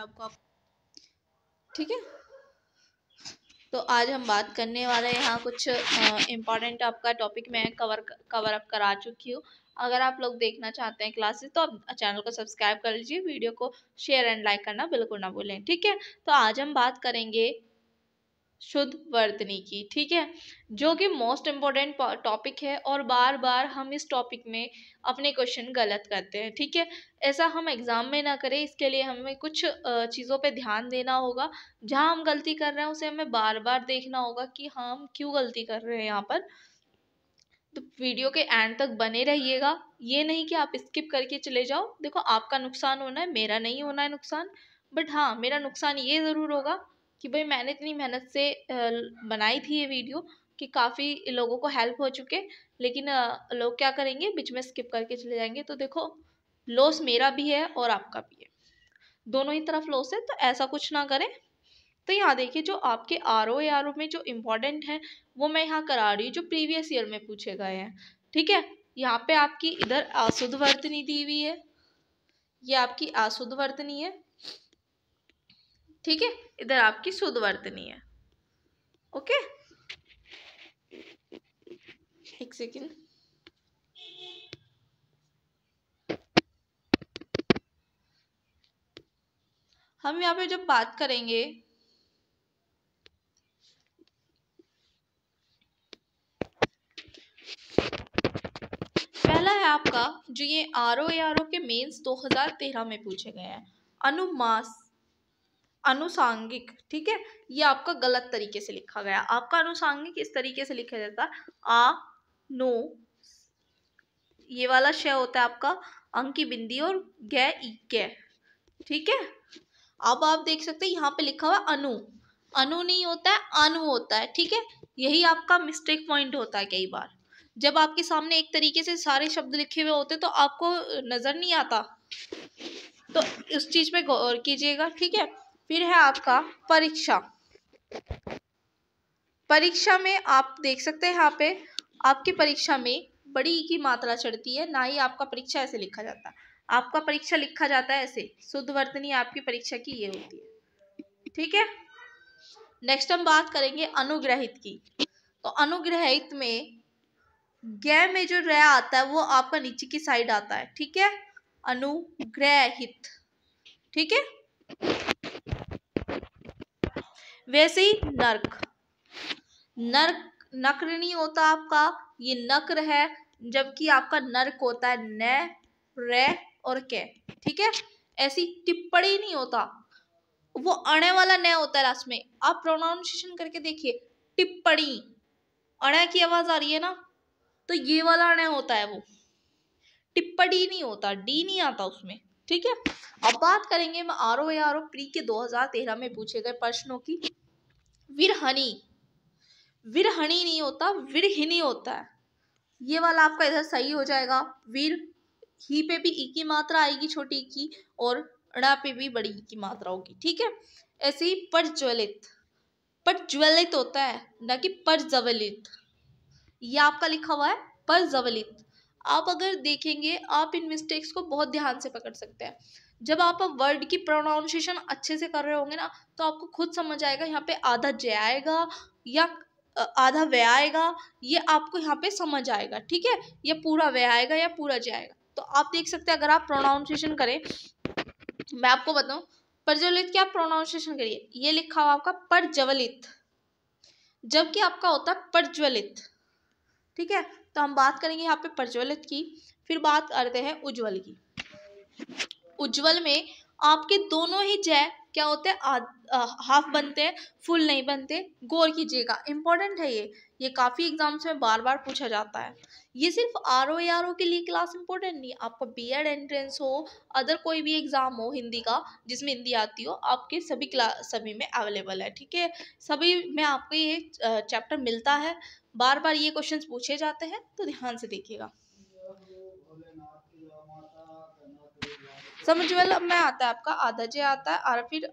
है आपका, ठीक है। तो आज हम बात करने वाले हैं यहाँ कुछ इम्पॉर्टेंट आपका टॉपिक मैं कवर अप करा चुकी हूँ। अगर आप लोग देखना चाहते हैं क्लासेस तो आप चैनल को सब्सक्राइब कर लीजिए, वीडियो को शेयर एंड लाइक करना बिल्कुल ना भूलें, ठीक है। तो आज हम बात करेंगे शुद्ध वर्तनी की, ठीक है, जो कि मोस्ट इम्पोर्टेंट टॉपिक है और बार बार हम इस टॉपिक में अपने क्वेश्चन गलत करते हैं, ठीक है। ऐसा हम एग्जाम में ना करें, इसके लिए हमें कुछ चीज़ों पे ध्यान देना होगा। जहां हम गलती कर रहे हैं उसे हमें बार बार देखना होगा कि हम क्यों गलती कर रहे हैं यहाँ पर। तो वीडियो के एंड तक बने रहिएगा, ये नहीं कि आप स्किप करके चले जाओ। देखो, आपका नुकसान होना है, मेरा नहीं होना है नुकसान, बट हाँ मेरा नुकसान ये ज़रूर होगा कि भाई मैंने इतनी मेहनत से बनाई थी ये वीडियो कि काफ़ी लोगों को हेल्प हो चुके, लेकिन लोग क्या करेंगे, बीच में स्किप करके चले जाएंगे। तो देखो, लॉस मेरा भी है और आपका भी है, दोनों ही तरफ लॉस है, तो ऐसा कुछ ना करें। तो यहाँ देखिए, जो आपके आर ओ में जो इम्पोर्टेंट है वो मैं यहाँ करा रही हूँ, जो प्रीवियस ईयर में पूछे गए हैं, ठीक है। यहाँ पे आपकी इधर अशुद्ध वर्तनी दी हुई है, ये आपकी अशुद्ध वर्तनी है, ठीक है। इधर आपकी शुद्ध वर्तनी है, ओके। एक सेकेंड, हम यहाँ पे जब बात करेंगे पहला है आपका जो ये आर ओ के मेंस 2013 में पूछे गए हैं, अनुमास अनुसांगिक, ठीक है। ये आपका गलत तरीके से लिखा गया। आपका अनुसांगिक इस तरीके से लिखा जाता है, आ नो, ये वाला श होता है आपका अंक की बिंदी और गे ई के, ठीक है। अब आप देख सकते हैं यहाँ पे लिखा हुआ अनु, अनु नहीं होता है, अनु होता है, ठीक है। यही आपका मिस्टेक पॉइंट होता है कई बार, जब आपके सामने एक तरीके से सारे शब्द लिखे हुए होते तो आपको नजर नहीं आता, तो इस चीज पे गौर कीजिएगा, ठीक है। फिर है आपका परीक्षा। परीक्षा में आप देख सकते हैं यहाँ पे आपकी परीक्षा में बड़ी ई की मात्रा चढ़ती है, ना ही आपका परीक्षा ऐसे लिखा जाता है। आपका परीक्षा लिखा जाता है ऐसे, शुद्ध वर्तनी आपकी परीक्षा की ये होती है, ठीक है। नेक्स्ट हम बात करेंगे अनुग्रहित की। तो अनुग्रहित में ग में जो र आता है वो आपका नीचे की साइड आता है, ठीक है, अनुग्रहित, ठीक है। वैसे ही नर्क, नर्क नक्र नहीं होता आपका, ये नक्र है, जबकि आपका नर्क होता है न, रे और के, ठीक है। ऐसी टिप्पणी नहीं होता, वो अणे वाला न होता है लास्ट में। आप प्रोनाउंसिएशन करके देखिए, टिप्पणी, अणे की आवाज आ रही है ना, तो ये वाला अणे होता है, वो टिप्पणी नहीं होता, डी नहीं आता उसमें, ठीक है। अब बात करेंगे मैं आर ओ प्री के 2013 में पूछे गए प्रश्नों की। विरहनी, विरहणी नहीं होता, विरहिणी होता है, ये वाला आपका इधर सही हो जाएगा। वीर ही पे भी ई की मात्रा आएगी, छोटी ई की, और ड़ा पे भी बड़ी ई की मात्रा होगी, ठीक है। ऐसे ही प्रज्वलित, प्रज्वलित होता है ना कि प्रज्वलित, ये आपका लिखा हुआ है प्रज्वलित। आप अगर देखेंगे, आप इन मिस्टेक्स को बहुत ध्यान से पकड़ सकते हैं। जब आप वर्ड की प्रोनाउंसिएशन अच्छे से कर रहे होंगे ना, तो आपको खुद समझ आएगा यहाँ पे आधा ज आएगा या आधा व आएगा, ये आपको यहाँ पे समझ आएगा, ठीक है। ये पूरा व आएगा या पूरा ज आएगा, तो आप देख सकते हैं। अगर आप प्रोनाउंसिएशन करें, मैं आपको बताऊं, प्रज्वलित क्या प्रोनाउंसिएशन करिए, ये लिखा हुआ आपका प्रज्वलित, जबकि आपका होता है प्रज्वलित, ठीक है। तो हम बात करेंगे यहाँ पे प्रज्वलित की। फिर बात करते हैं उज्जवल की। उज्जवल में आपके दोनों ही जय क्या होते हैं, हाफ बनते हैं, फुल नहीं बनते, गौर कीजिएगा, इंपॉर्टेंट है ये काफी एग्जाम्स में बार बार पूछा जाता है। ये सिर्फ आर ओ के लिए क्लास इंपॉर्टेंट नहीं, आपका बीएड एंट्रेंस हो, अदर कोई भी एग्जाम हो हिंदी का जिसमें हिंदी आती हो, आपके सभी क्लास सभी में अवेलेबल है, ठीक है। सभी में आपको ये चैप्टर मिलता है, बार बार ये क्वेश्चंस पूछे जाते हैं, तो ध्यान से देखिएगा। समझवल में आता है आपका आधा जय आता है, और फिर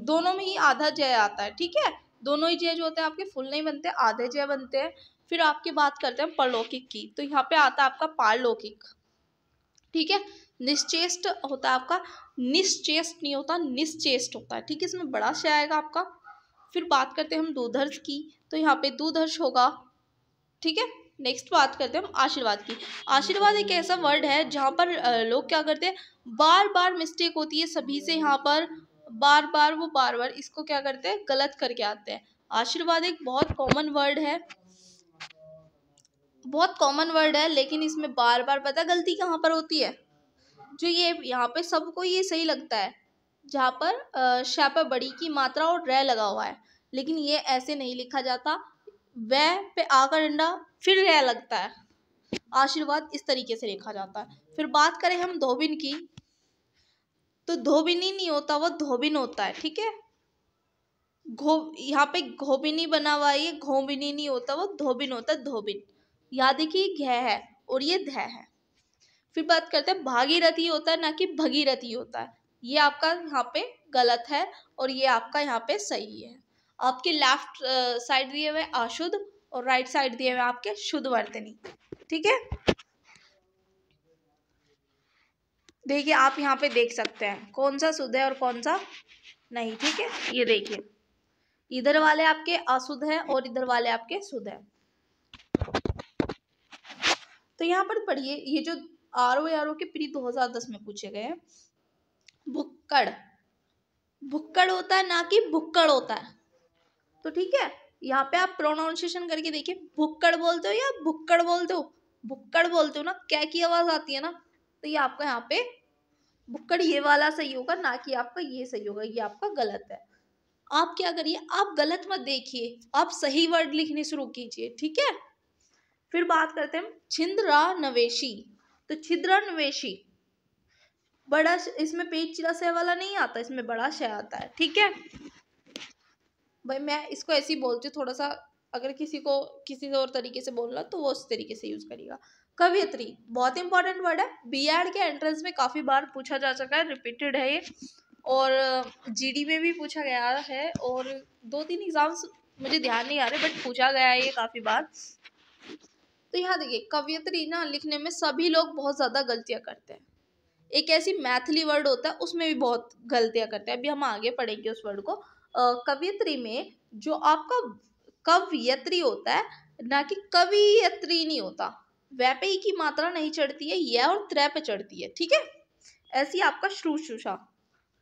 दोनों में ही आधा जय आता है, ठीक है। दोनों ही जय जो होते हैं आपके फुल नहीं बनते, आधे जय बनते हैं। फिर आपकी बात करते हैं परलौकिक की, तो यहाँ पे आता है आपका पारलौकिक, ठीक है। निश्चेष्ट होता है आपका निश्चेष्ट नहीं होता, निश्चेष्ट होता है। ठीक है, इसमें बड़ा श आएगा आपका। फिर बात करते हैं हम दूधर्ष की, तो यहाँ पे दूधर्ष होगा। ठीक है, नेक्स्ट बात करते हैं हम आशीर्वाद की। आशीर्वाद एक ऐसा वर्ड है जहाँ पर लोग क्या करते हैं, बार बार मिस्टेक होती है सभी से, यहाँ पर बार बार इसको क्या करते हैं, गलत करके आते हैं। आशीर्वाद एक बहुत कॉमन वर्ड है, बहुत कॉमन वर्ड है, लेकिन इसमें बार बार पता गलती कहाँ पर होती है, जो ये यहाँ पे सबको ये सही लगता है जहाँ पर श पर बड़ी की मात्रा और रे लगा हुआ है, लेकिन ये ऐसे नहीं लिखा जाता। वह पे आकर डंडा फिर रे लगता है, आशीर्वाद इस तरीके से लिखा जाता है। फिर बात करें हम धोबिन की, तो धोबिनी नहीं होता, वो धोबिन होता है। ठीक है, यहाँ पे घोबिनी बना हुआ है, ये घोबिनी नहीं होता, वो धोबिन होता है, धोबिन। यहाँ देखिए घ है और ये ध है। फिर बात करते हैं भागीरथी होता है, ना कि भगीरथी होता है। ये आपका यहाँ पे गलत है और ये आपका यहाँ पे सही है। आपके लेफ्ट साइड दिए हुए अशुद्ध और राइट साइड दिए हुए आपके शुद्ध वर्तनी। ठीक है, देखिए आप यहाँ पे देख सकते हैं कौन सा शुद्ध है और कौन सा नहीं। ठीक है, ये देखिए इधर वाले आपके अशुद्ध है और इधर वाले आपके शुद्ध है। तो यहाँ पर पढ़िए, ये जो आरओ के प्री 2010 में पूछे गए हैं, भुक्कड़, भुक्कड़ होता है ना कि भुक्कड़ होता है। तो ठीक है, यहाँ पे आप प्रोनाउंसिएशन करके देखिए, भुक्कड़ बोलते हो या भुक्कड़ बोलते हो। भुक्कड़ बोलते हो ना, क्या की आवाज आती है ना, तो ये आपका यहाँ पे भुक्कड़ ये वाला सही होगा, ना कि आपका ये सही होगा, ये आपका गलत है। आप क्या करिए, आप गलत मत देखिए, आप सही वर्ड लिखने शुरू कीजिए। ठीक है, फिर बात करते हैं छिंद्रा नवेशी। तो छिद्रा नवेशी बड़ा, इसमें पेट चिरा से वाला नहीं आता, इसमें बड़ा श आता है। ठीक है भाई, मैं इसको ऐसे ही बोलती हूँ, थोड़ा सा अगर किसी को किसी और तरीके से बोलना तो वो उस तरीके से यूज करेगा। कवियत्री बहुत इंपॉर्टेंट वर्ड है, बीएड के एंट्रेंस में काफी बार पूछा जा चुका है, रिपीटेड है ये, और जीडी में भी पूछा गया है, और 2-3 एग्जाम्स मुझे ध्यान नहीं आ रहे बट पूछा गया है ये काफी बार। तो यहाँ देखिए, कवियत्री ना लिखने में सभी लोग बहुत ज्यादा गलतियां करते हैं। एक ऐसी मैथिली वर्ड होता है, उसमें भी बहुत गलतियां करते हैं, अभी हम आगे पढ़ेंगे उस वर्ड को। कवियत्री में जो आपका कवयत्री होता है, ना कि कवियत्री नहीं होता, वह पे ई की मात्रा नहीं चढ़ती है, यह और त्र पे चढ़ती है। ठीक है, ऐसी आपका श्रुशुषा,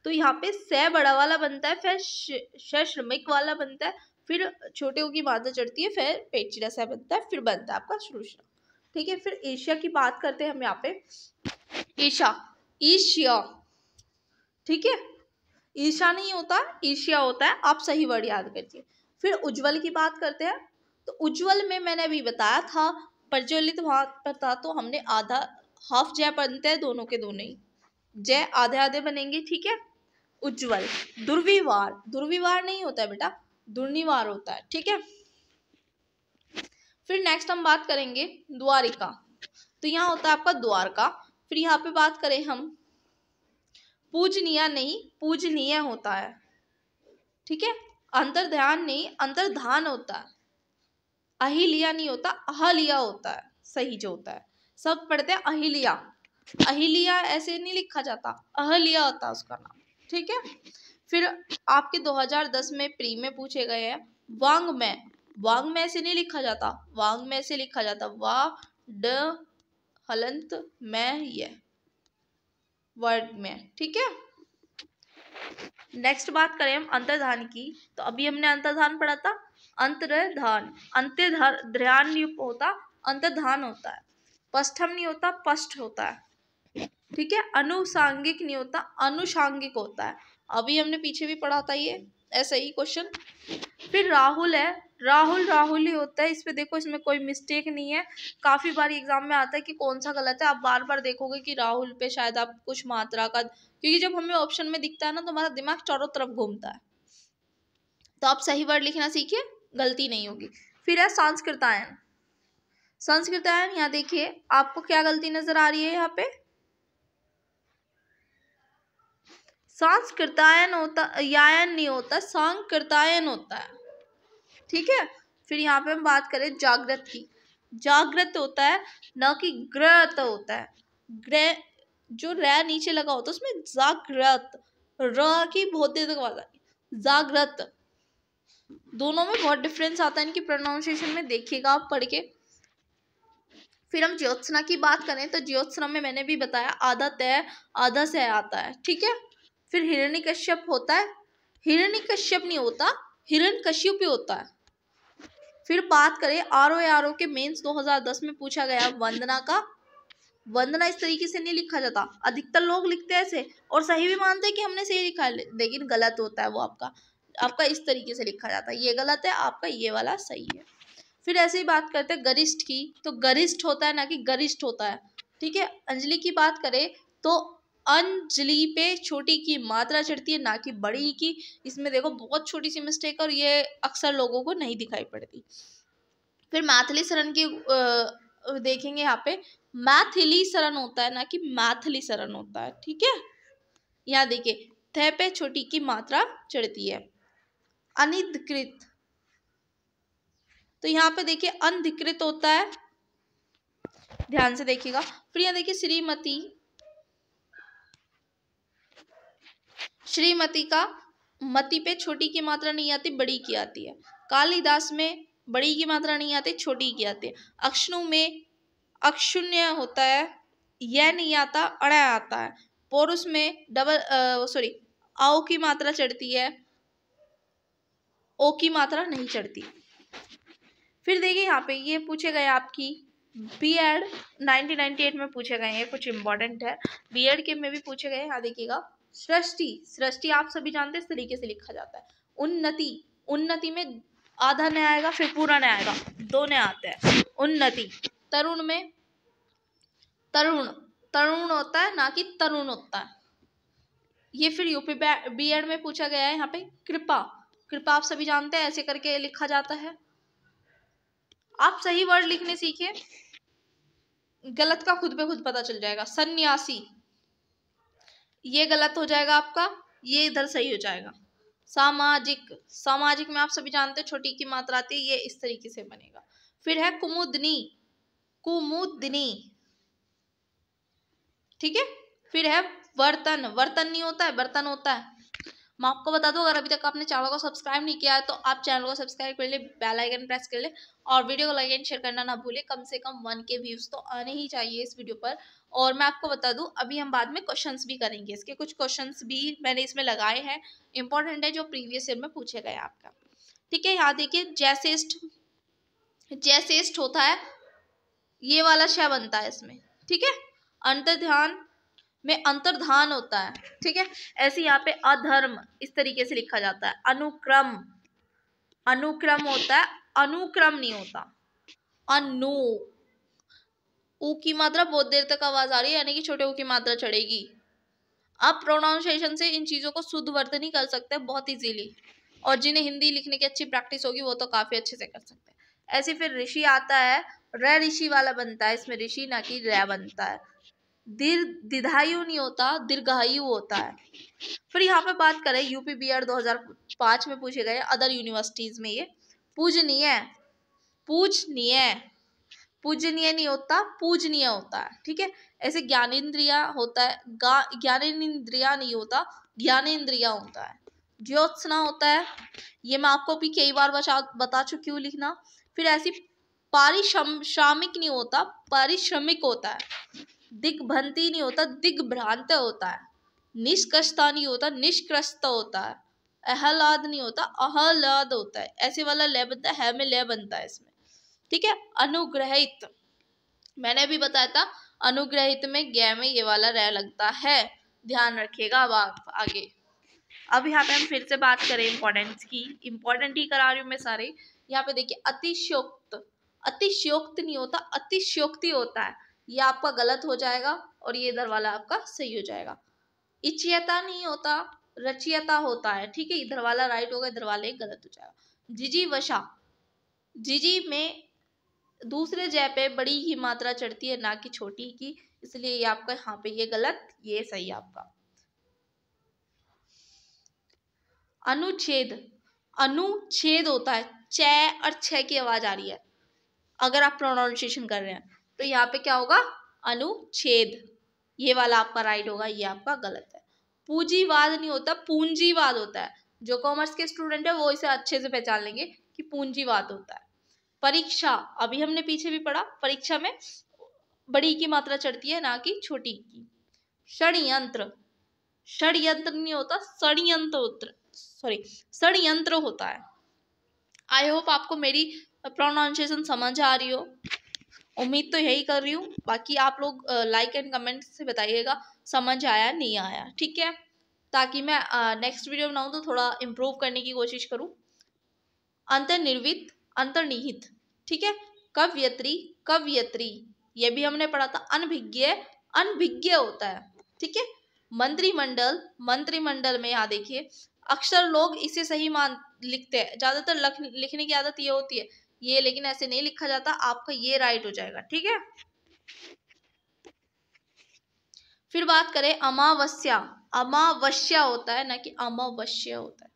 तो यहाँ पे से बड़ा वाला बनता है, फिर श श्रमिक वाला बनता है, फिर छोटे की मात्रा चढ़ती है, फिर पेचिरा सा बनता है, फिर बनता है आपका श्रुषा। ठीक है, फिर एशिया की बात करते हैं हम यहाँ पे, ईशा, ईशिया। ठीक है, ईशा नहीं होता, ईशिया होता है, आप सही वर्ड याद करिए। फिर उज्जवल की बात करते हैं, तो उज्जवल में मैंने अभी बताया था, प्रज्वलित वहां पर था, तो हमने आधा हाफ जय बनते हैं, दोनों के दोनों ही जय आधे आधे बनेंगे। ठीक है, उज्जवल। दुर्विवार, दुर्विवार नहीं होता है बेटा, दुर्निवार होता है। ठीक है, फिर नेक्स्ट हम बात करेंगे द्वारिका, तो यहाँ होता है आपका द्वारका। फिर यहाँ पे बात करें हम, पूजनीय नहीं पूजनीय होता है। ठीक है, अंतर्ध्यान नहीं अंतर्धान होता है, अहिलिया नहीं होता, अहलिया होता है, सही जो होता है, सब पढ़ते हैं अहिलिया, अहिलिया ऐसे नहीं लिखा जाता, अहलिया होता है उसका नाम। ठीक है, फिर आपके 2010 में प्री में पूछे गए हैं वांग्मय, वांग्मय से नहीं लिखा जाता, वांग्मय से लिखा जाता वा ड हलंत में ये वर्ड में। ठीक है, नेक्स्ट बात करें हम अंतर्धान की, तो अभी हमने अंतर्धान पढ़ा था, अंतर्धान, अंतर्धान नहीं होता, अंतर्धान होता है, पष्ठम नहीं होता, पष्ठ होता है। ठीक है, अनुसांगिक नहीं होता, अनुषांगिक होता है, अभी हमने पीछे भी पढ़ा था ये ऐसा ही क्वेश्चन। फिर राहुल है, राहुल राहुल ही होता है, इस पे देखो इसमें कोई मिस्टेक नहीं है, काफी बार एग्जाम में आता है कि कौन सा गलत है, आप बार बार देखोगे कि राहुल पे शायद आप कुछ मात्रा का, क्योंकि जब हमें ऑप्शन में दिखता है ना तो हमारा दिमाग चारों तरफ घूमता है, तो आप सही वर्ड लिखना सीखिए, गलती नहीं होगी। फिर है संस्कृतायन, संस्कृतायन, यहाँ देखिए आपको क्या गलती नजर आ रही है, यहाँ पे संस्कृतायन होता, यायन नहीं होता, संकृतायन होता है। ठीक है, फिर यहाँ पे हम बात करें जागृत की, जागृत होता है ना कि ग्रत होता है, ग्रह जो रै नीचे लगा होता है उसमें जागृत, र की बहुत देर तक आवाज आ रही है, जागृत। दोनों में बहुत डिफरेंस आता है इनकी प्रोनाउंसिएशन में, देखिएगा आप पढ़ के। फिर हम ज्योत्सना की बात करें तो ज्योत्सना में मैंने भी बताया आधा तय आधा सह आता है, ठीक है। फिर हिरण्यकश्यप होता है, हिरण्यकश्यप नहीं होता, हिरण्यकश्यप होता है। फिर बात करें आरओ के मेंस 2010 में पूछा गया वंदना का, वंदना इस तरीके से नहीं लिखा जाता। अधिकतर लोग लिखते हैं ऐसे और सही भी मानते हैं कि हमने सही लिखा है, लेकिन गलत होता है वो आपका इस तरीके से लिखा जाता है, ये गलत है, आपका ये वाला सही है। फिर ऐसे ही बात करते हैं गरिष्ठ की, तो गरिष्ठ होता है ना कि गरिष्ठ होता है, ठीक है। अंजलि की बात करें तो अंजलि पे छोटी की मात्रा चढ़ती है ना कि बड़ी की। इसमें देखो बहुत छोटी सी मिस्टेक और ये अक्सर लोगों को नहीं दिखाई पड़ती। फिर मैथिली शरण की देखेंगे यहाँ पे, मैथिली शरण होता है ना कि मैथिली शरण होता है, ठीक है। यहाँ देखिए थ पे छोटी की मात्रा चढ़ती है। अनधिकृत, तो यहाँ पे देखिए अनधिकृत होता है, ध्यान से देखिएगा। फिर यहाँ देखिए श्रीमती, श्रीमती का मती पे छोटी की मात्रा नहीं आती, बड़ी की आती है। कालिदास में बड़ी की मात्रा नहीं आती, छोटी की आती है। अक्षनु में अक्षुण्य होता है, यह नहीं आता, अड़ आता है। पौरुष में आओ की मात्रा चढ़ती है, ओ की मात्रा नहीं चढ़ती। फिर देखिए यहाँ पे ये पूछे गए आपकी बीएड 1998 में पूछे गए हैं, कुछ इंपॉर्टेंट है बीएड के में भी पूछे गए। यहाँ देखिएगा सृष्टि, सृष्टि आप सभी जानते हैं इस तरीके से लिखा जाता है। उन्नति, उन्नति में आधा नहीं आएगा फिर पूरा नहीं आएगा, दो नहीं आते हैं, उन्नति। तरुण में तरुण, तरुण होता है ना कि तरुण होता है। ये फिर यूपी बीएड में पूछा गया है। यहाँ पे कृपा, कृपा आप सभी जानते हैं ऐसे करके लिखा जाता है। आप सही वर्ड लिखने सीखिए, गलत का खुद पे खुद पता चल जाएगा। सन्यासी, ये गलत हो जाएगा आपका, ये इधर सही हो जाएगा। सामाजिक, सामाजिक में आप सभी जानते हैं छोटी की मात्रा आती है, ये इस तरीके से बनेगा। फिर है कुमुदनी, कुमुदनी, ठीक है। फिर है वर्तन, वर्तन नहीं होता है, बर्तन होता है। मैं आपको बता दूं, अगर अभी तक आपने चैनल को सब्सक्राइब नहीं किया है तो आप चैनल को सब्सक्राइब कर ले, बेल आइकन प्रेस कर ले और वीडियो को लाइक एंड शेयर करना ना भूले। कम से कम 1K व्यूज तो आने ही चाहिए इस वीडियो पर। और मैं आपको बता दूं अभी हम बाद में क्वेश्चंस भी करेंगे, इसके कुछ क्वेश्चंस भी मैंने इसमें लगाए हैं, इंपॉर्टेंट है, जो प्रीवियस ईयर में पूछे गए आपका, ठीक है। यहाँ देखिए जैसेष्ट, जैसेष्ट होता है, ये वाला श बनता है इसमें, ठीक है। अंतर्ध्यान में अंतर्धान होता है, ठीक है। ऐसे यहाँ पे अधर्म इस तरीके से लिखा जाता है। अनुक्रम, अनुक्रम होता है, अनुक्रम नहीं होता। अनु, ऊ की मात्रा बहुत देर तक आवाज आ रही है यानी कि छोटे ऊ की मात्रा चढ़ेगी। आप प्रोनाउंसिएशन से इन चीजों को शुद्ध वर्तनी कर सकते हैं बहुत इजीली, और जिन्हें हिंदी लिखने की अच्छी प्रैक्टिस होगी वो तो काफी अच्छे से कर सकते हैं। ऐसे फिर ऋषि आता है, र ऋषि वाला बनता है, इसमें ऋषि ना कि रै बनता है। दीर्घायु नहीं होता, दीर्घायु होता है। फिर यहाँ पे बात करें यूपी बीएड 2005 में पूछे गए अदर यूनिवर्सिटीज में, ये पूजनीय, पूजनीय, पूजनीय नहीं होता, पूजनीय होता है, ठीक है। ऐसे ज्ञानेन्द्रिया होता है, ज्ञानेन्द्रिया नहीं होता, ज्ञानेन्द्रिया होता है। ज्योत्सना होता है, ये मैं आपको भी कई बार बता चुकी हूँ लिखना। फिर ऐसी पारिश्रमिक नहीं होता, पारिश्रमिक होता है। दिग्भ्रांति नहीं होता, दिग्भ्रांत होता है। निष्कर्षता नहीं होता, निष्कर्षता होता है। आह्लाद नहीं होता, आह्लाद होता है। ऐसे वाला ले बनता है में ले बनता है इसमें, ठीक है। अनुग्रहित, मैंने भी बताया था अनुग्रहित में ग में ये वाला रह लगता है, ध्यान रखिएगा। अब आप आगे, अब यहाँ पे हम फिर से बात करें इंपॉर्टेंस की, इंपॉर्टेंट ही करा रही हूँ मैं सारे। यहाँ पे देखिए अतिशयोक्त, अतिशयोक्त नहीं होता, अतिशयोक्ति होता है, ये आपका गलत हो जाएगा और ये इधर वाला आपका सही हो जाएगा। इचियता नहीं होता, रचियता होता है, ठीक है। इधर वाला राइट होगा, इधर वाले गलत हो जाएगा। जिजी वशा, जिजी में दूसरे जय पे बड़ी की मात्रा चढ़ती है ना कि छोटी की, इसलिए ये आपका यहाँ पे ये गलत, ये सही आपका। अनुच्छेद, अनुच्छेद होता है, च और छ की आवाज आ रही है अगर आप प्रोनाउंसिएशन कर रहे हैं तो यहाँ पे क्या होगा, अनुच्छेद। ये वाला आपका राइट होगा, ये आपका गलत है। पूंजीवाद नहीं होता, पूंजीवाद होता है। जो कॉमर्स के स्टूडेंट है वो इसे अच्छे से पहचान लेंगे कि पूंजीवाद होता है। परीक्षा, अभी हमने पीछे भी पढ़ा, परीक्षा में बड़ी की मात्रा चढ़ती है ना कि छोटी की। षड्यंत्र, षड्यंत्र नहीं होता, षड्यंत्र, सॉरी षड्यंत्र होता है। आई होप आपको मेरी प्रोनाउंसिएशन समझ आ रही हो, उम्मीद तो यही कर रही हूँ। बाकी आप लोग लाइक एंड कमेंट से बताइएगा समझ आया नहीं आया, ठीक है, ताकि मैं नेक्स्ट वीडियो बनाऊँ तो थोड़ा इम्प्रूव करने की कोशिश करूँ। अंतर्निर्वित, अंतर्निहित, ठीक है। कवयत्री, कवयत्री, ये भी हमने पढ़ा था। अनभिज्ञ, अनभिज्ञ होता है, ठीक है। मंत्रिमंडल, मंत्रिमंडल में यहाँ देखिए अक्सर लोग इसे सही मान लिखते हैं, ज्यादातर लिखने की आदत ये होती है ये, लेकिन ऐसे नहीं लिखा जाता, आपका ये राइट हो जाएगा, ठीक है। फिर बात करें अमावस्या, अमावस्या होता है ना कि अमावस्या होता है।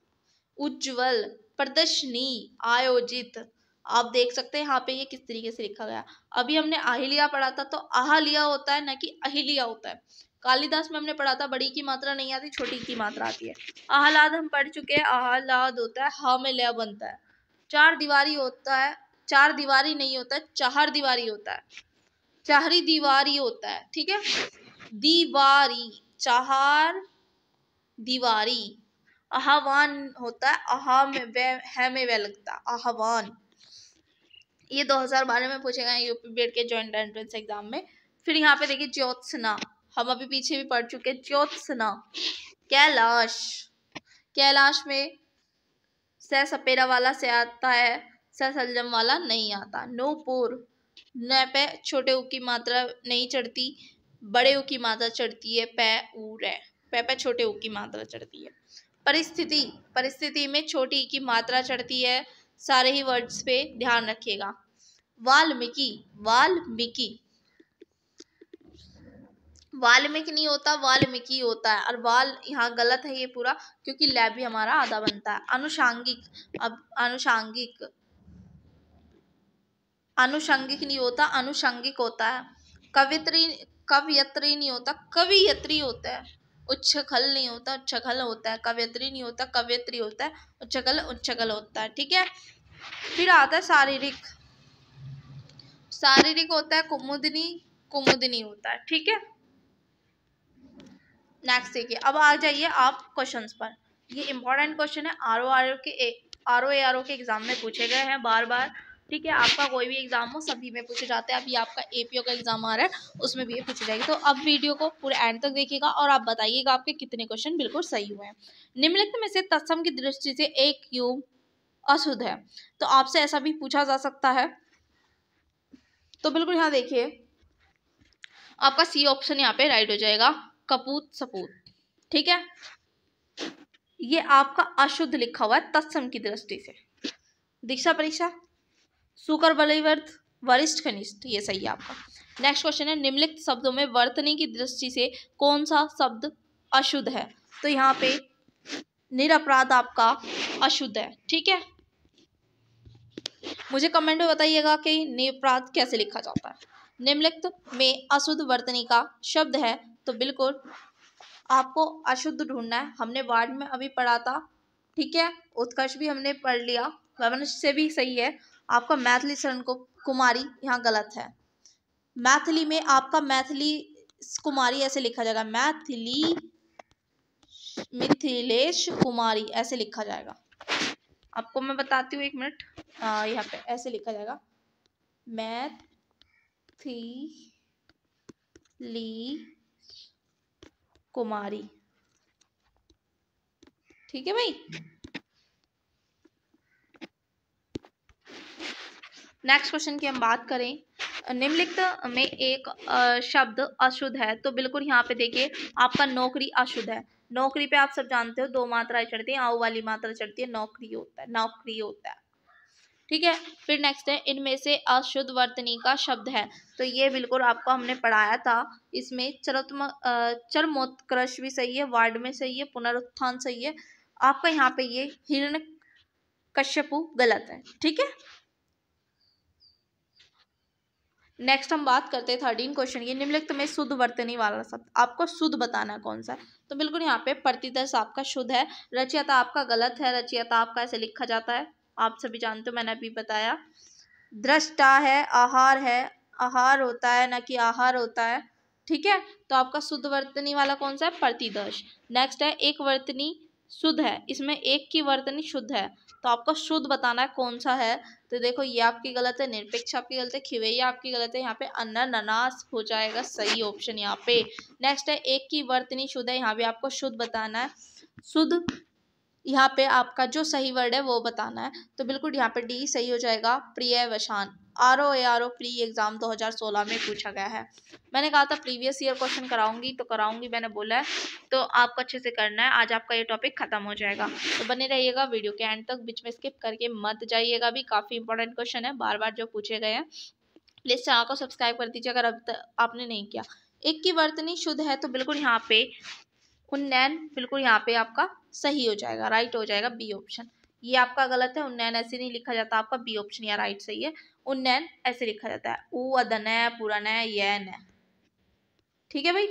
उज्जवल, प्रदर्शनी, आयोजित, आप देख सकते हैं यहाँ पे ये किस तरीके से लिखा गया। अभी हमने अहिल्या पढ़ा था तो अहल्या होता है ना कि अहिल्या होता है। कालिदास में हमने पढ़ा था बड़ी की मात्रा नहीं आती, छोटी की मात्रा आती है। आह्लाद हम पढ़ चुके हैं, आह्लाद होता है हा में लय बनता है। चार दीवारी होता है, चार दीवारी नहीं होता है, चार दीवारी होता है, चाहरी दीवारी होता है, ठीक है। दीवारी, चार दीवारी। आह्वान होता है, आहा में वे है में वे लगता है, आह्वान। ये 2012 में पूछे गए यूपी बीएड के जॉइंट एंट्रेंस एग्जाम में। फिर यहाँ पे देखिए ज्योत्सना, हम अभी पीछे भी पढ़ चुके हैं ज्योत्सना। कैलाश, कैलाश में से सपेरा वाला से आता है, से सलजम वाला नहीं आता। नूपुर, न पे छोटे ऊ की मात्रा नहीं चढ़ती, बड़े ऊ की मात्रा चढ़ती है, पै ऊ रे, पे छोटे ऊ की मात्रा चढ़ती है। परिस्थिति, परिस्थिति में छोटी ई की मात्रा चढ़ती है, सारे ही वर्ड्स पे ध्यान रखिएगा। वाल्मीकि, वाल्मीकि, वाल्मीकि नहीं होता, वाल्मीकि होता है, और वाल यहाँ गलत है ये पूरा, क्योंकि लैब भी हमारा आधा बनता है। अनुषांगिक, अब अनुषांगिक, अनुषंगिक नहीं होता, अनुषंगिक होता है। कवित्री, कवयत्री नहीं होता, कवियत्री होता है। उच्छखल नहीं होता, उच्छखल होता है। कवयत्री नहीं होता, कवयत्री होता है। उच्छखल, उच्छखल होता है, ठीक है। फिर आता है शारीरिक, शारीरिक होता है। कुमुदनी, कुमुदनी होता है, ठीक है। नेक्स्ट देखिए, अब आ जाइए आप क्वेश्चंस पर। ये इंपॉर्टेंट क्वेश्चन है, आर ओ के एग्जाम में पूछे गए हैं बार बार, ठीक है। आपका कोई भी एग्जाम हो सभी में पूछे जाते हैं। अभी आपका एपीओ का एग्जाम आ रहा है उसमें भी ये पूछे जाएंगे। तो अब वीडियो को पूरे एंड तक देखिएगा और आप बताइएगा आपके कितने क्वेश्चन बिल्कुल सही हुए हैं। निम्नलिखित में से तत्सम की दृष्टि से एक क्यों अशुद्ध है, तो आपसे ऐसा भी पूछा जा सकता है। तो बिल्कुल यहाँ देखिए आपका सी ऑप्शन यहाँ पे राइट हो जाएगा, कपूत सपूत, ठीक है। ये आपका अशुद्ध लिखा हुआ है तत्सम की दृष्टि से। दीक्षा परीक्षा, सुकर बलिवर्त, वरिष्ठ कनिष्ठ, ये सही है आपका। नेक्स्ट क्वेश्चन है, निम्नलिखित शब्दों में वर्तनी की दृष्टि से कौन सा शब्द अशुद्ध है, तो यहाँ पे निरपराध आपका अशुद्ध है, ठीक है। मुझे कमेंट में बताइएगा कि निरपराध कैसे लिखा जाता है। निम्नलिखित में अशुद्ध वर्तनी का शब्द है, तो बिल्कुल आपको अशुद्ध ढूंढना है। हमने वार्ड में अभी पढ़ा था, ठीक है। उत्कर्ष भी हमने पढ़ लिया, वमनस्क से भी सही है। आपका मैथिली शरण को कुमारी यहाँ गलत है। मैथिली में आपका मैथिली कुमारी ऐसे लिखा जाएगा, मैथिली मिथिलेश कुमारी ऐसे लिखा जाएगा। आपको मैं बताती हूँ, एक मिनट। यहाँ पे ऐसे लिखा जाएगा, मैथिली कुमारी, ठीक है भाई। नेक्स्ट क्वेश्चन की हम बात करें, निम्नलिखित में एक शब्द अशुद्ध है, तो बिल्कुल यहाँ पे देखिए आपका नौकरी अशुद्ध है। नौकरी पे आप सब जानते हो दो मात्राएं चढ़ती हैं, आओ वाली मात्रा चढ़ती है, नौकरी होता है, नौकरी होता है, ठीक है। फिर नेक्स्ट है, इनमें से अशुद्ध वर्तनी का शब्द है, तो ये बिल्कुल आपको हमने पढ़ाया था। इसमें चरमोत्कर्ष भी सही है, वार्ड में सही है, पुनरुत्थान सही है। आपका यहाँ पे ये हिरण्यकश्यपु गलत है, ठीक है। नेक्स्ट हम बात करते हैं 13 क्वेश्चन की। निम्नलिखित में शुद्ध वर्तनी वाला शब्द आपको शुद्ध बताना है कौन सा है। तो बिल्कुल यहाँ पे प्रतिदर्श आपका शुद्ध है, रचयिता आपका गलत है, रचयिता आपका ऐसे लिखा जाता है, आप सभी जानते हो, मैंने अभी बताया। दृष्टा है, आहार होता है ना कि आहार होता है, ठीक है। तो आपका शुद्ध वर्तनी वाला कौन सा है, प्रतिदर्श। नेक्स्ट है एक वर्तनी शुद्ध है, इसमें एक की वर्तनी शुद्ध है, तो आपको शुद्ध बताना है कौन सा है। तो देखो ये आपकी गलत है, निरपेक्ष आपकी गलत है, खिवैया आपकी गलत है, यहाँ पे अनानास हो जाएगा सही ऑप्शन यहाँ पे। नेक्स्ट है एक की वर्तनी शुद्ध है, यहाँ भी आपको शुद्ध बताना है। शुद्ध यहाँ पे आपका जो सही वर्ड है वो बताना है, तो बिल्कुल यहाँ पे डी सही हो जाएगा, प्रियवसान। आर ओ प्री एग्जाम 2016 में पूछा गया है। मैंने कहा था प्रीवियस ईयर क्वेश्चन कराऊंगी, तो कराऊंगी, मैंने बोला है, तो आपको अच्छे से करना है। आज आपका ये टॉपिक खत्म हो जाएगा, तो बने रहिएगा वीडियो के एंड तक, बीच में स्किप करके मत जाइएगा, भी काफ़ी इंपॉर्टेंट क्वेश्चन है बार बार जो पूछे गए हैं। प्लीज़ चैनल को सब्सक्राइब कर दीजिए अगर अब तक आपने नहीं किया। एक की वर्तनी शुद्ध है, तो बिल्कुल यहाँ पे उन्नयन बिल्कुल यहाँ पे आपका सही हो जाएगा, राइट हो जाएगा, बी ऑप्शन। ये आपका गलत है, उन्नयन ऐसे नहीं लिखा जाता, आपका बी ऑप्शन या राइट सही है। उन्नयन ऐसे लिखा जाता है, उ अदनय पुरानय यन, ठीक है भाई।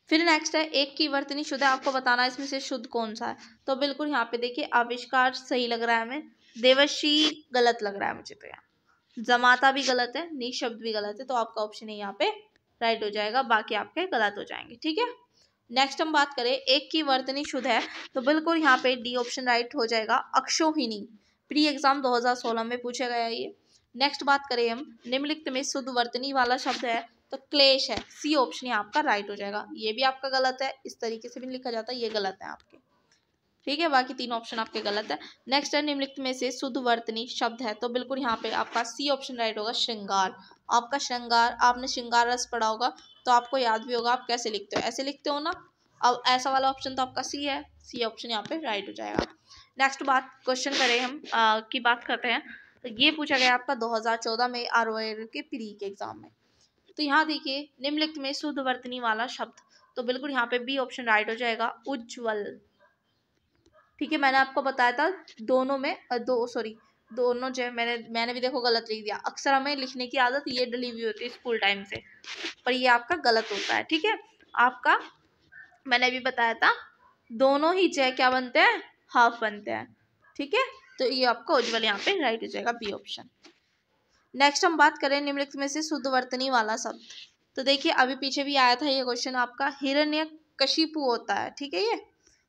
फिर नेक्स्ट है एक की वर्तनी शुद्ध है, आपको बताना है इसमें से शुद्ध कौन सा है। तो बिल्कुल यहाँ पे देखिए आविष्कार सही लग रहा है हमें, देवशी गलत लग रहा है मुझे, तो यहाँ जमाता भी गलत है, निशब्द भी गलत है, तो आपका ऑप्शन है यहाँ पे राइट हो जाएगा, बाकी आपके गलत हो जाएंगे, ठीक है। नेक्स्ट हम बात करें एक की वर्तनी शुद्ध है, तो बिल्कुल यहाँ पे डी ऑप्शन राइट हो जाएगा, अक्षोहिणी। प्री एग्जाम 2016 में पूछा गया है ये। नेक्स्ट बात करें हम निम्नलिखित में शुद्ध वर्तनी वाला शब्द है, तो क्लेश है, सी ऑप्शन यहाँ आपका राइट हो जाएगा। ये भी आपका गलत है, इस तरीके से भी लिखा जाता है, ये गलत है आपके, ठीक है। बाकी तीन ऑप्शन आपके गलत है। नेक्स्ट है निम्नलिखित में से शुद्ध वर्तनी शब्द है, तो बिल्कुल यहाँ पे आपका सी ऑप्शन राइट होगा, श्रृंगार। आपका श्रृंगार, आपने श्रृंगार रस पढ़ा होगा तो आपको याद भी होगा आप कैसे लिखते हो, ऐसे लिखते हो ना। अब ऐसा वाला ऑप्शन तो आपका सी है, सी ऑप्शन यहाँ पे राइट हो जाएगा। नेक्स्ट बात क्वेश्चन करें हम की बात करते हैं, तो ये पूछा गया आपका 2014 में ROA के प्री के एग्जाम में। तो यहाँ देखिए निम्नलिखित में शुद्ध वर्तनी वाला शब्द, तो बिल्कुल यहाँ पे बी ऑप्शन राइट हो जाएगा, उज्ज्वल, ठीक है। मैंने आपको बताया था दोनों में दोनों जो है मैंने भी देखो गलत लिख दिया। अक्सर हमें लिखने की आदत ये डली हुई होती है स्कूल टाइम से, पर ये आपका गलत होता है, ठीक है। आपका मैंने भी बताया था दोनों ही जो है क्या बनते हैं, हाफ बनते हैं, ठीक है। तो ये आपका उज्ज्वल यहाँ पे राइट हो जाएगा, बी ऑप्शन। नेक्स्ट हम बात करें निम्नलिखित में से शुद्ध वर्तनी वाला शब्द, तो देखिए अभी पीछे भी आया था ये क्वेश्चन आपका, हिरण्यकशिपु होता है, ठीक है। ये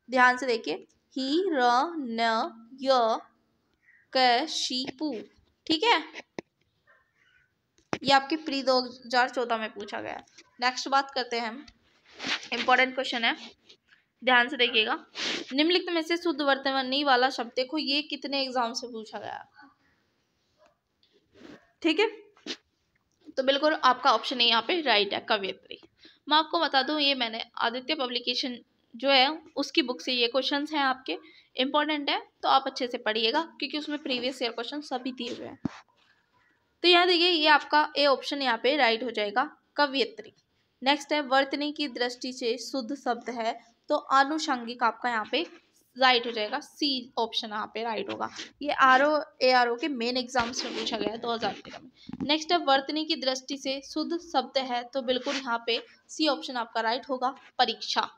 ध्यान से देखिए, हिरण्यकशिपु, ठीक है। ये आपकी प्री 2014 में पूछा गया है। नेक्स्ट बात करते हैं हम, इंपॉर्टेंट क्वेश्चन है, ध्यान से देखिएगा। निम्नलिखित में से शुद्ध वर्तनी वाला शब्द, देखो ये कितने एग्जाम से पूछा गया, ठीक है। तो बिल्कुल आपका ऑप्शन है यहाँ पे राइट है, कवयित्री। मैं आपको बता दूं ये मैंने आदित्य पब्लिकेशन जो है उसकी बुक से ये क्वेश्चंस हैं आपके, इंपॉर्टेंट है, तो आप अच्छे से पढ़िएगा क्योंकि उसमें प्रीवियस ईयर क्वेश्चन सभी दिए हुए हैं। तो यहाँ देखिए ये आपका ए ऑप्शन यहाँ पे राइट हो जाएगा, कवयित्री। नेक्स्ट है वर्तनी की दृष्टि से शुद्ध शब्द है, तो आनुषंगिक आपका यहाँ पे राइट हो जाएगा, सी ऑप्शन यहाँ पे राइट होगा। ये ROA के मेन एग्जाम्स में पूछा गया है 2013 में। नेक्स्ट है वर्तनी की दृष्टि से शुद्ध शब्द है, तो बिल्कुल यहाँ पे सी ऑप्शन आपका राइट होगा, परीक्षा।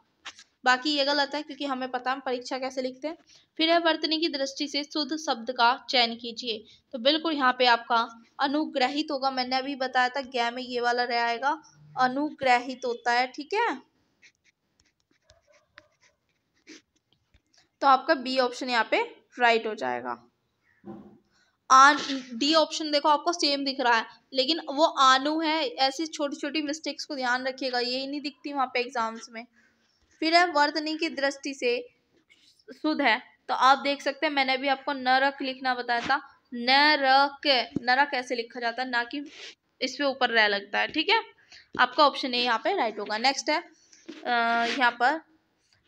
बाकी ये गलत है क्योंकि हमें पता है परीक्षा कैसे लिखते हैं। फिर है वर्तनी की दृष्टि से शुद्ध शब्द का चयन कीजिए, तो बिल्कुल यहाँ पे आपका अनुग्रहित होगा। मैंने अभी बताया था ज्ञा में ये वाला रहेगा, अनुग्रहित होता है, ठीक है। तो आपका बी ऑप्शन यहाँ पे राइट हो जाएगा। डी ऑप्शन देखो आपको सेम दिख रहा है, लेकिन वो आनु है, ऐसी छोटी छोटी मिस्टेक्स को ध्यान रखिएगा, यही नहीं दिखती वहाँ पे एग्जाम्स में। फिर है वर्तनी की दृष्टि से शुद्ध है, तो आप देख सकते हैं मैंने भी आपको नरक लिखना बताया था, नरक, नरक ऐसे लिखा जाता है, ना कि इस पे ऊपर रह लगता है, ठीक है। आपका ऑप्शन ए यहाँ पे राइट होगा। नेक्स्ट है यहाँ पर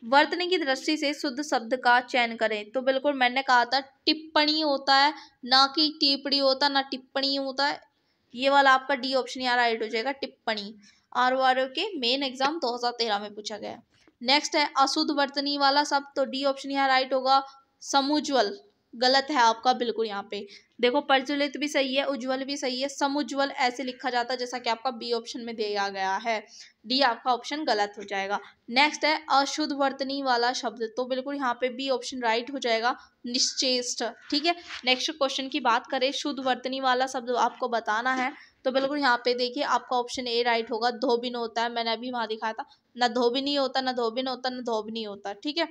वर्तनी की दृष्टि से शुद्ध शब्द का चयन करें, तो बिल्कुल मैंने कहा था टिप्पणी होता है, ना कि टिप्पणी होता, ना टिप्पणी होता है। ये वाला आपका डी ऑप्शन यहाँ राइट हो जाएगा, टिप्पणी। ROA के मेन एग्जाम 2013 में पूछा गया है। नेक्स्ट है अशुद्ध वर्तनी वाला शब्द, तो डी ऑप्शन यहाँ राइट होगा, समुज्वल। गलत है आपका बिल्कुल। यहाँ पे देखो प्रज्वलित भी सही है, उज्जवल भी सही है, समुज्वल ऐसे लिखा जाता है जैसा कि आपका बी ऑप्शन में दिया गया है। डी आपका ऑप्शन गलत हो जाएगा। नेक्स्ट है अशुद्ध वर्तनी वाला शब्द, तो बिल्कुल यहाँ पे बी ऑप्शन राइट हो जाएगा, निश्चेष्ट। ठीक है, नेक्स्ट क्वेश्चन की बात करें, शुद्ध वर्तनी वाला शब्द आपको बताना है, तो बिल्कुल यहाँ पे देखिए आपका ऑप्शन ए राइट होगा, धोबिन होता है। मैंने अभी वहां दिखाया था, ना धोबिनी होता, ना धोबिन होता, ना धोबनी होता। ठीक है,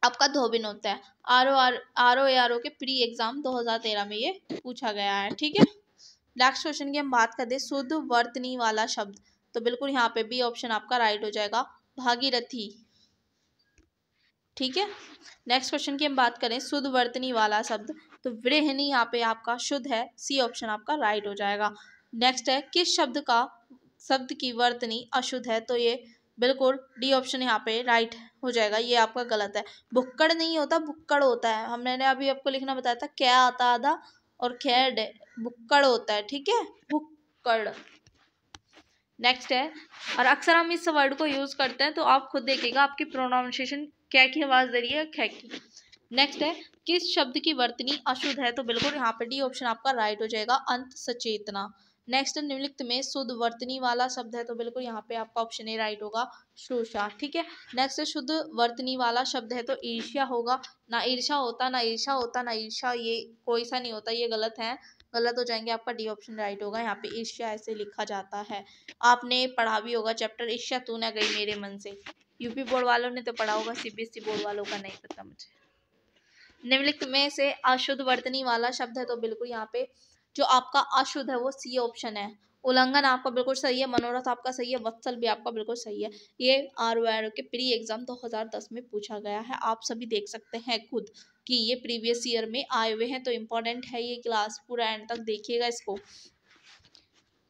आपका धोबिन होता है। आर ओ के प्री एग्जाम 2013 में ये पूछा गया है। ठीक है, नेक्स्ट क्वेश्चन की हम बात करते हैं, शुद्ध वर्तनी वाला शब्द, तो बिल्कुल यहाँ पे बी ऑप्शन आपका राइट हो जाएगा, भागीरथी। ठीक है, नेक्स्ट क्वेश्चन की हम बात करें, शुद्ध वर्तनी वाला शब्द, तो वृहनी यहाँ पे आपका शुद्ध है, सी ऑप्शन आपका राइट हो जाएगा। नेक्स्ट है किस शब्द की वर्तनी अशुद्ध है, तो ये बिल्कुल डी ऑप्शन यहाँ पे राइट हो जाएगा, ये आपका गलत है। भुक्कड़ नहीं होता, भुक्कड़ होता है। मैंने अभी आपको लिखना बताया था, क्या आता आधा और खैर भुक्कड़ होता है। ठीक है, भुक्कड़। नेक्स्ट है, और अक्सर हम इस वर्ड को यूज करते हैं, तो आप खुद देखिएगा आपकी प्रोनाउंसिएशन क्या की आवाज दे रही है, खे की। नेक्स्ट है किस शब्द की वर्तनी अशुद्ध है, तो बिल्कुल यहाँ पे डी ऑप्शन आपका राइट हो जाएगा, अंत सचेतना। नेक्स्ट निम्नलिखित में शुद्ध वर्तनी वाला शब्द है, तो बिल्कुल यहाँ पे आपका ऑप्शन ए राइट होगा, श्रोषा। ठीक है, नेक्स्ट शुद्ध वर्तनी वाला शब्द है, तो ईर्ष्या होगा, ना ईर्ष्या होता, ना ईर्ष्या होता, ना ईर्ष्या, ये कोई सा नहीं होता, ये गलत है, गलत हो जाएंगे। आपका डी ऑप्शन राइट होगा, यहाँ पे ईर्ष्या ऐसे लिखा जाता है। आपने पढ़ा भी होगा चैप्टर ईर्ष्या तू न गई मेरे मन से, यूपी बोर्ड वालों ने तो पढ़ा होगा, सीबीएसई बोर्ड वालों का नहीं पता मुझे। निम्नलिखित में से अशुद्ध वर्तनी वाला शब्द है, तो बिल्कुल यहाँ पे जो आपका अशुद्ध है वो सी ऑप्शन है। उल्लंघन आपका बिल्कुल सही है, मनोरथ आपका सही है, वत्सल भी आपका बिल्कुल सही है। ये आर के प्री एग्जाम 2010 में पूछा गया है, आप सभी देख सकते हैं खुद कि ये प्रीवियस ईयर में आए हुए हैं, तो इम्पोर्टेंट है ये क्लास, पूरा एंड तक देखिएगा इसको।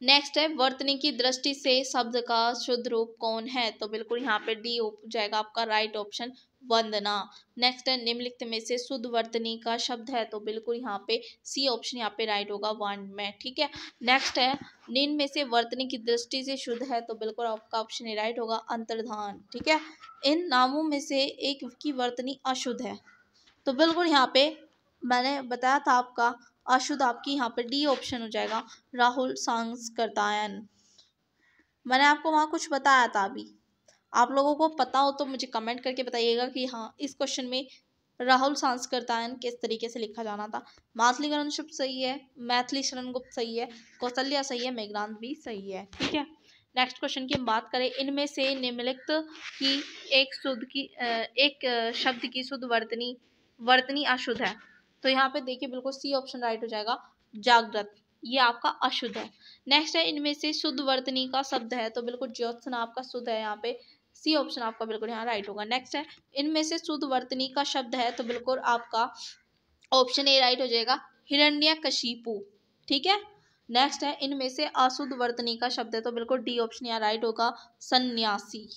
नेक्स्ट है वर्तनी की दृष्टि से शब्द का शुद्ध रूप कौन है, तो बिल्कुल यहाँ पे डी हो जाएगा आपका राइट ऑप्शन, वंदना। नेक्स्ट है निम्नलिखित में से शुद्ध वर्तनी का शब्द है, तो बिल्कुल यहाँ पे सी ऑप्शन यहाँ पे राइट होगा, वांड में। ठीक है, नेक्स्ट है निम्न में से वर्तनी की दृष्टि से शुद्ध है, तो बिल्कुल आपका ऑप्शन राइट होगा, अंतर्धान। ठीक है, इन नामों में से एक की वर्तनी अशुद्ध है, तो बिल्कुल यहाँ पे मैंने बताया था आपका अशुद्ध आपकी यहाँ पे डी ऑप्शन हो जाएगा, राहुल सांस्कृतायन। मैंने आपको वहाँ कुछ बताया था अभी, आप लोगों को पता हो तो मुझे कमेंट करके बताइएगा कि हाँ इस क्वेश्चन में राहुल सांस्कृतायन किस तरीके से लिखा जाना था। मातली करण शुभ सही है, मैथिली शरण गुप्त सही है, कौशल्या सही है, मेघनाथ भी सही है। ठीक है, नेक्स्ट क्वेश्चन की हम बात करें, इनमें से निम्नलिखित की एक शब्द की शुद्ध वर्तनी अशुद्ध है, तो यहाँ पे देखिए बिल्कुल सी ऑप्शन राइट हो जाएगा, जागृत, ये आपका अशुद्ध है। नेक्स्ट है इनमें से शुद्ध वर्तनी का शब्द है, तो बिल्कुल ज्योत्सना आपका शुद्ध है, यहाँ पे सी ऑप्शन आपका बिल्कुल यहाँ राइट होगा। नेक्स्ट है इनमें से शुद्ध वर्तनी का शब्द है, तो बिल्कुल आपका ऑप्शन ए राइट हो जाएगा, हिरण्यकशिपु। ठीक है, नेक्स्ट है इनमें से अशुद्ध वर्तनी का शब्द है, तो बिल्कुल डी ऑप्शन यहाँ राइट होगा, सन्यासी,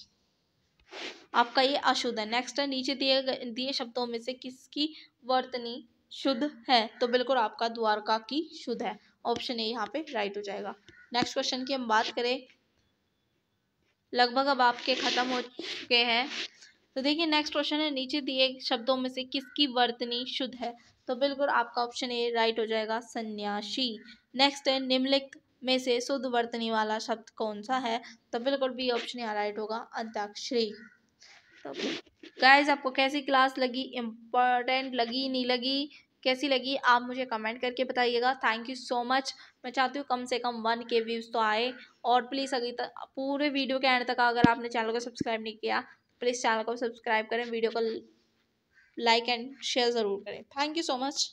आपका ये अशुद्ध है। नेक्स्ट है नीचे दिए शब्दों में से किसकी वर्तनी शुद्ध है, तो बिल्कुल आपका द्वारका की शुद्ध है, ऑप्शन ए यहाँ पे राइट हो जाएगा। नेक्स्ट क्वेश्चन की हम बात करें, लगभग अब आपके खत्म हो चुके हैं, तो देखिए नेक्स्ट क्वेश्चन है, नीचे दिए शब्दों में से किसकी वर्तनी शुद्ध है, तो बिल्कुल आपका ऑप्शन ए राइट हो जाएगा, सन्यासी। नेक्स्ट है निम्नलिखित में से शुद्ध वर्तनी वाला शब्द कौन सा है, तो बिल्कुल बी ऑप्शन यहाँ राइट होगा, अंताक्षरी। तो गाइस आपको कैसी क्लास लगी, इम्पोर्टेंट लगी नहीं लगी, कैसी लगी आप मुझे कमेंट करके बताइएगा। Thank you so much. मैं चाहती हूँ कम से कम 1 के व्यूज़ तो आए, और प्लीज़ अभी तक पूरे वीडियो के एंड तक अगर आपने चैनल को सब्सक्राइब नहीं किया, प्लीज़ चैनल को सब्सक्राइब करें, वीडियो को लाइक एंड शेयर ज़रूर करें। Thank you so much.